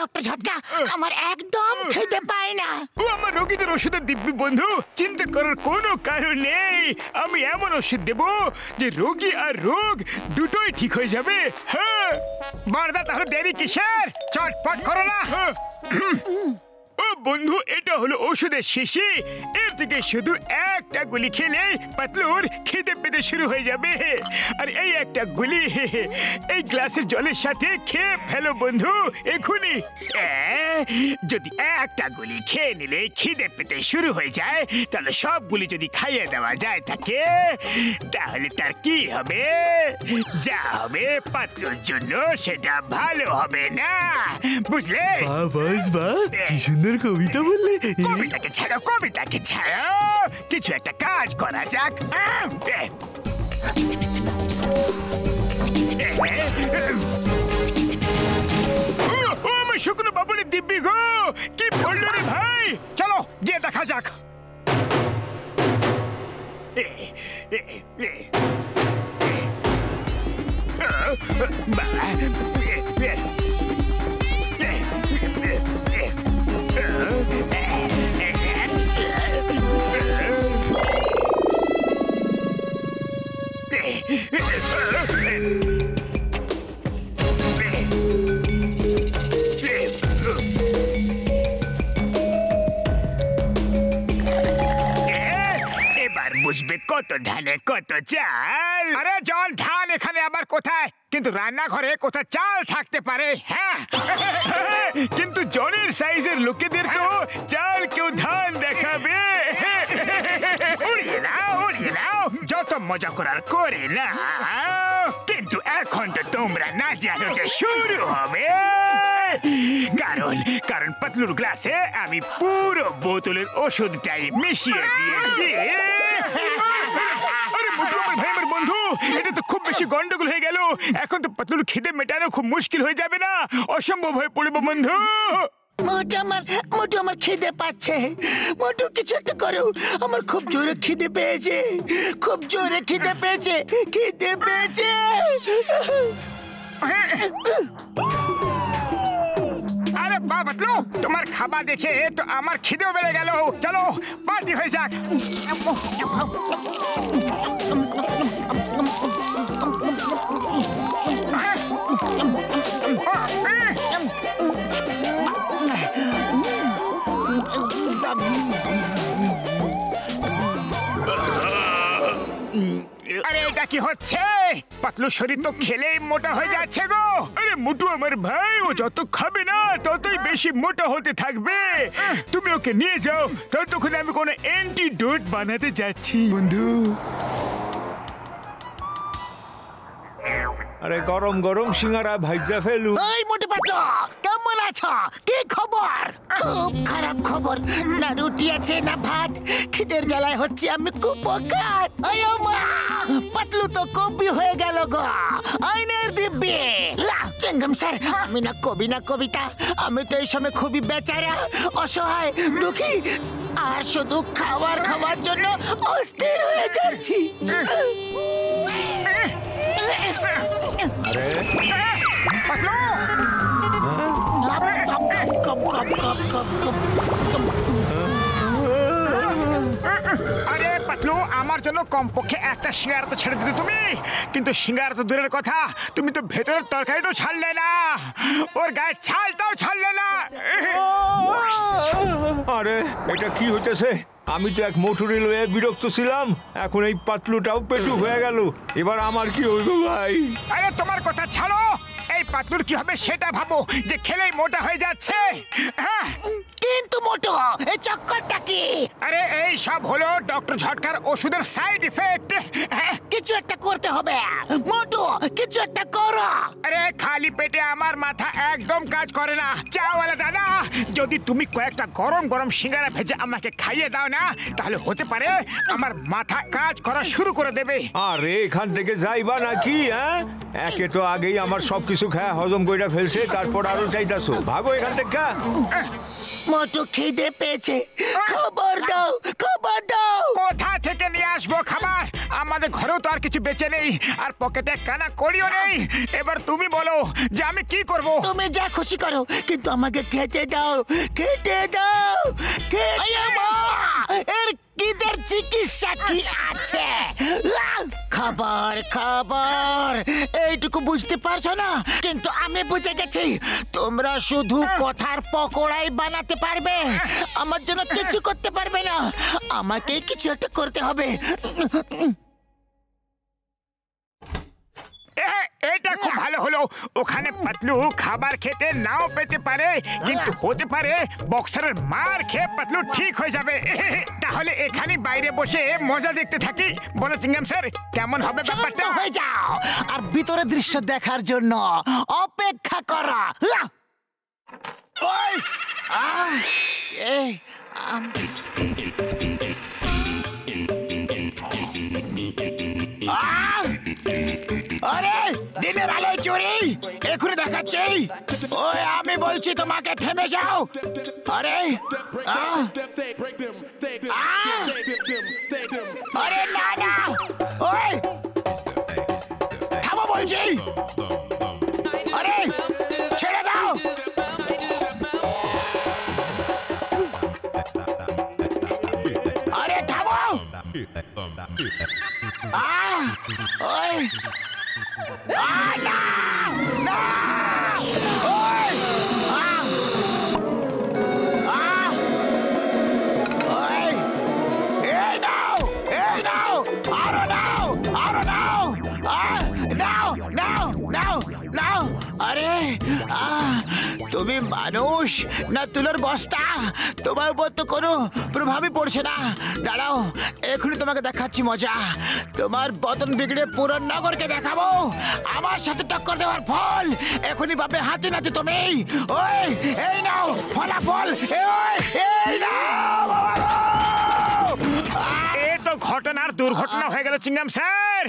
Doctor ঝটকা, আমার একদম খেতে পায় না। ও আমার রোগীদের ওষুধের দিব্যি বন্ধু, চিন্তা করার কোনো কারণ নেই। আমি এমন ওষুধ দেব যে রোগী আর রোগ দুটোই ঠিক হয়ে যাবে। হ্যাঁ বড়দা, তাহলে দেরি কিসের? চটপট করো না। ও বন্ধু, এটা হলো ওষুধের শিশি। এর থেকে শুধু একটা গুলি খেলে পাতলুর খিদে পেতে শুরু হয়ে যাবে। আর এই একটা গুলি এই গ্লাসের জলের সাথে খেয়ে ফেলো বন্ধু, এখুনি। যদি একটা গুলি খেয়ে নিলে খিদে পেতে শুরু হয়ে যায়, তাহলে সবগুলি যদি খাইয়ে দেওয়া যায় তাকে, তাহলে তার কি হবে? যা হবে পাতলুর জন্য সেটা ভালো হবে না, বুঝলে? কি সুন্দর কবিতা বললে। কবিতাকে ছাড়ো, কবিতাকে ছাড়ো, কিছু একটা কাজ করা যাক। আমার শুকনো বাবুলের দিব্যি গো, কি বললো রে ভাই? চলো গিয়ে দেখা যাক। এবার বুঝবে কত ধানে কত চাল। আরে জল ধান এখানে আবার কোথায়? কিন্তু রান্নাঘরে কোথা চাল থাকতে পারে? হ্যাঁ, কিন্তু জলের সাইজের লোকেদের তো চাল কেউ ধান দেখাবে। উড়িয়ে নাও, উড়িয়ে নাও, যত মজা করার করে না। কিন্তু এখন তো তোমরা না জানোতে শুরু হবে, কারণ পাতলুর গ্লাসে আমি পুরো বোতলের ওষুধটাই মিশিয়ে দিয়েছি। আরে মোটু আমার ভাই, আমার বন্ধু, এটা তো খুব বেশি গন্ডগোল হয়ে গেল। এখন তো পাতলুর খিদে মেটানো খুব মুশকিল হয়ে যাবে না? অসম্ভব হয়ে পড়বে বন্ধু। মোটু আমার খিদে পাচ্ছে। মোটু কিছু একটা করো, আমার খুব জোরে খিদে পেয়েছে, খুব জোরে খিদে পেয়েছে, খিদে পেয়েছে। আরে বাহ পাতলু, তোমার খাবার দেখে তো আমার খিদেও বেড়ে গেল। চলো পার্টি হয়ে যাক। আরে এটা কি হচ্ছে? পাতলু শরীর তো খেলেই মোটা হয়ে যাচ্ছে গো। আরে মোটু আমার ভাই, ও যত খাবে না ততই বেশি মোটা হতে থাকবে। তুমি ওকে নিয়ে যাও, ততক্ষণ আমি কোনো অ্যান্টিডোট বানাতে যাচ্ছি বন্ধু। আরে গরম গরম সিঙ্গারা ভাইজা ফেলু। ওই মোটু পাতলু, কেমন আছো? কি খবর? খুব খারাপ খবর। না রুটি আছে না ভাত, খিদের জ্বালায় হচ্ছে আমি কুপোকাত। আয় মা, পাতলু তো কবি হয়ে গেল গো। আইনের দিব্যি চেঙ্গম স্যার, আমি না কবি না কবিতা, আমি তো এই সময় খুবই বেচারা, অসহায়, দুঃখী, আর শুধু খাবার খাওয়ার জন্য অস্থির হয়ে যাচ্ছি। আরে পাতলু, আমার জন্য কমপক্ষে একটা সিঙ্গারা তো ছেড়ে দিতে তুমি। কিন্তু সিঙ্গারা তো দূরের কথা, তুমি তো ভেতরের তরকারিটাও ছাড়লে না, ওর গায়ে ছালটাও ছাড়লে না। আরে এটা কি হইতেছে? আমি তো এক মোটুরি লয়ে বিরক্ত ছিলাম, এখন এই পাতলুটাও পেটু হয়ে গেল। এবার আমার কি হইব ভাই? আরে তোমার কথা ছাড়ো, এই পাতলুর কি হবে সেটা ভাবো, যে খেলেই মোটা হয়ে যাচ্ছে। হ্যাঁ, কিন্তু মোটু, এই চক্করটা কি? আরে এই সব হলো ডক্টর ঝটকার ওষুধের সাইড ইফেক্ট। কিছু একটা করতে হবে মোটু, কিছু একটা করো। আরে খালি পেটে আমার মাথা একদম কাজ করে না। চাওয়ালা দাদা, যদি তুমি কয়েকটা গরম গরম সিঙ্গারা ভেজে আমাকে খাইয়ে দাও না, তাহলে হতে পারে আমার মাথা কাজ করা শুরু করে দেবে। আরে এখান থেকে যাইবা নাকি? হ্যাঁ, একে তো আগেই আমার সবকিছু খায় হজম কইরা ফেলছে, তারপর আরো চাইতাছো। ভাগো এখান থেকে। মোটু খিদে পেয়েছে, খাবার দাও, খাবার দাও। কোথা থেকে নিয়ে আসবো খাবার? আমার আমাদের ঘরেও তো আর কিছু বেঁচে নেই, আর পকেটে কানা কড়িও নেই। এবার তুমি বলো যে আমি কি করব? তুমি যা খুশি করো, কিন্তু আমাকে খেতে দাও, খেতে দাও। এর কিদের চিকিৎসা কি আছে? খাবার খাবার এইটুকু বুঝতে পারছো না, কিন্তু আমি বুঝে গেছি তোমরা শুধু কথার পকোড়াই বানাতে পারবে, আমার জন্য কিছু করতে পারবে না। আমাকে কিছু একটা করতে হবে। এটা খুব ভালো হলো। ওখানে পাতলু খাবার খেতে নাও পেতে পারে, কিন্তু হতে পারে বক্সারের মার খেয়ে পাতলু ঠিক হয়ে যাবে। তাহলে এখানে বাইরে বসে মজা দেখতে থাকি। বলো চিংগাম স্যার, কেমন হবে ব্যাপারটা? হয়ে যাও আর ভিতরে দৃশ্য দেখার জন্য অপেক্ষা করো। ওই এই আরে দিনের আলোয় চুরি এখনই দেখাচ্ছি। ওই আমি বলছি তোমাকে থেমে যাও। আরে আরে না না, ওই থামো বলছি। আরে ছেড়ে দাও। আরে থামো। ওই না না, ওই ওই এই নাও, এই নাও, আরো নাও, আরো নাও, নাও নাও নাও নাও। আরে তুমি মানুষ না তুলোর বস্তা? তোমার উপর তো কোনো প্রভাবই পড়ছে না। দাঁড়াও, এখনই তোমাকে দেখাচ্ছি মজা। তোমার বদন বিগড়ে পুরো নগরকে দেখাবো আমার সাথে টক্কর দেওয়ার ফল। এখনই পাবে হাতে নাতে তুমি। ওই এই নাও ফলাফল, এই নাও। ঘটনার দুর্ঘটনা হয়ে গেল চিংগাম স্যার।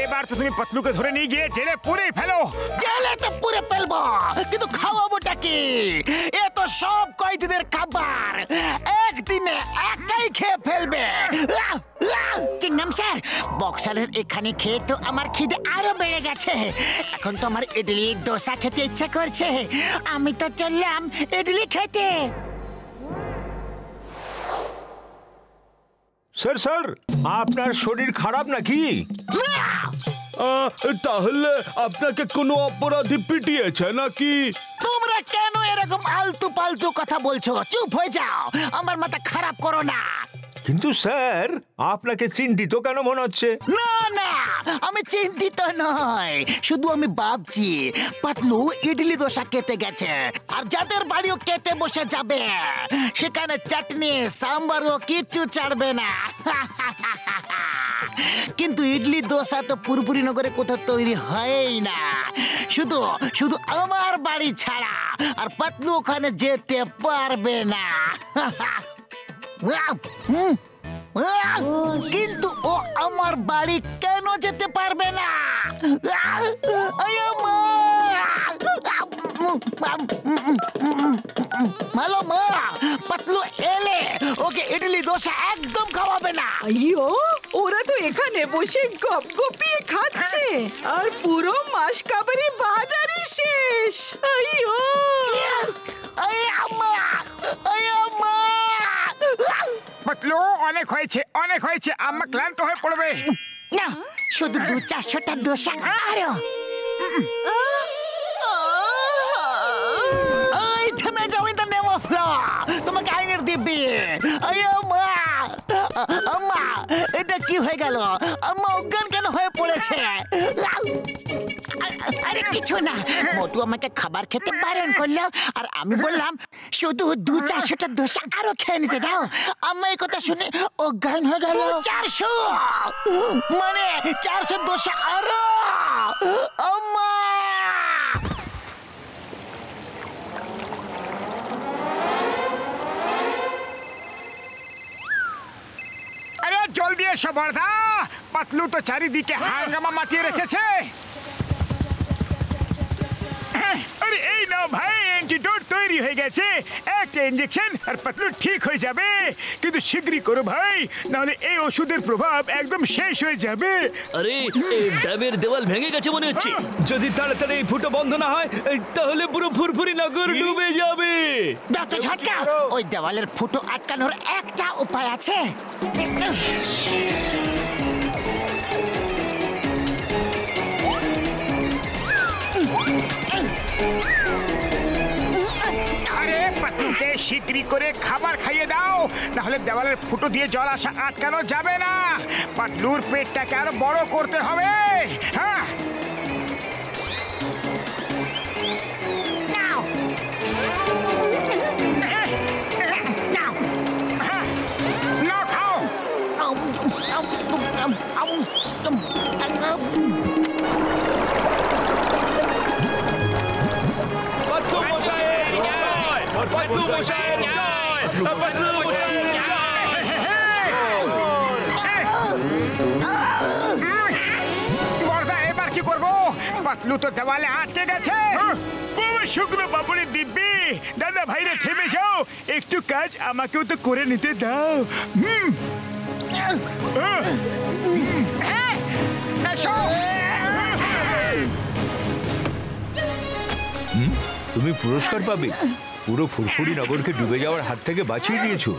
এবার তো তুমি পাতলুকে ধরে নিয়ে গিয়ে জেলে পুরে ফেলো। জেলে তো পুরে ফেলবো, কিন্তু খাওয়াবোটা কি? এ তো সব কয়েদিদের খাবার, একদিনে একাই খেয়ে ফেলবে। চিংগাম স্যার, বক্সারের এখানে খেয়ে তো আমার খিদে আরো বেড়ে গেছে। এখন তো আমার ইডলি দোসা খেতে ইচ্ছা করছে। আমি তো চললাম ইডলি খেতে। স্যার স্যার, আপনার শরীর খারাপ নাকি? তাহলে আপনাকে কোনো অপরাধী পিটিয়েছে নাকি? তোমরা কেন এরকম আলতু পালতু কথা বলছো? চুপ হয়ে যাও, আমার মাথা খারাপ করো না। কিন্তু স্যার, আপনাকে চিন্তিত কেন মনে হচ্ছে? না না, আমি চিন্তিত নয়, শুধু আমি ভাবছি পাতলু ইডলি দোসা খেতে গেছে, আর যাদের বাড়িও খেতে বসে যাবে সেখানে চাটনি সাম্বারও কিচ্ছু ছাড়বে না। কিন্তু ইডলি দোসা তো পুরোপুরি নগরে কোথাও তৈরি হয়ই না, শুধু শুধু আমার বাড়ি ছাড়া। আর পাতলু ওখানে যেতে পারবে না। কিন্তু ও আমার বাড়ি কেন যেতে পারবে না? হ্যালো মা, পাতলু এলে ওকে ইডলি দোসা একদম খাওয়াবে না। আইয়ো, ওরা তো এখানে বসে গপ গপিয়ে খাচ্ছে, আর পুরো মাস কাবারি বাজারই শেষ। আইয়ো পাতলু, অনেক হয়েছে, অনেক হয়েছে। আম্মা ক্লান্ত হয়ে পড়বে। না, শুধু 200-400টা দোসা আরো। ওই থেমে যাও, in the name of law. তোমাকে আইনের দিব্যি। আম্মা, এটা কি হয়ে গেল? আম্মা অজ্ঞান কেন হয়ে পড়েছে? আরে কিছু না, মোটু আমাকে খাবার খেতে বারণ করলো, আর আমি বললাম শুধু 200-400টা দোসা আরো খেয়ে নিতে দাও। আম্মা এই কথা শুনে অজ্ঞান হয়ে গেল। 400 মানে 400 দোসা আরো। আম্মা, আরে জলদি এসো বড়দা, পাতলু তো চারিদিকে হাঙ্গামা মাতিয়ে রেখেছে। আরে এই নাও ভাই, অ্যান্টিডোট তৈরি হয়ে গেছে। একটা ইঞ্জেকশন আর পাতলু ঠিক হয়ে যাবে। কিন্তু শীঘ্রই করো ভাই, নাহলে এই ওষুধের প্রভাব একদম শেষ হয়ে যাবে। আরে এই ড্যামের দেওয়াল ভেঙে গেছে মনে হচ্ছে। যদি তাড়াতাড়ি এই ফুটো বন্ধ না হয় তাহলে পুরো ফুরফুরি নগর ডুবে যাবে। ডক্টর ঝটকা, ওই দেওয়ালের ফুটো আটকানোর একটা উপায় আছে। আরে পাতলুকে শীঘ্রই করে খাবার খাইয়ে দাও, নাহলে দেওয়ালের ফুটো দিয়ে জল আসা আটকানো যাবে না। পাতলুর পেটটাকে আরো বড় করতে হবে। হ্যাঁ, নাও নাও নাও খাও। পাতলু মশাইয়ের জয়! পাতলু মশাইয়ের জয়! পাতলু মশাইয়ের বর্দা, এবার কি করবো? পাতলু তো দেওয়ালে আটকে গেছে। বাবা শুকনো পাপড়ি দিব্যি, দাদা ভাইরে থেমে যাও, একটু কাজ আমাকেও তো করে নিতে দাও। হ্যাঁ, এসো। তুমি পুরস্কার পাবে। পুরো ফুরফুরি নগরকে ডুবে যাওয়ার হাত থেকে বাঁচিয়ে দিয়েছো।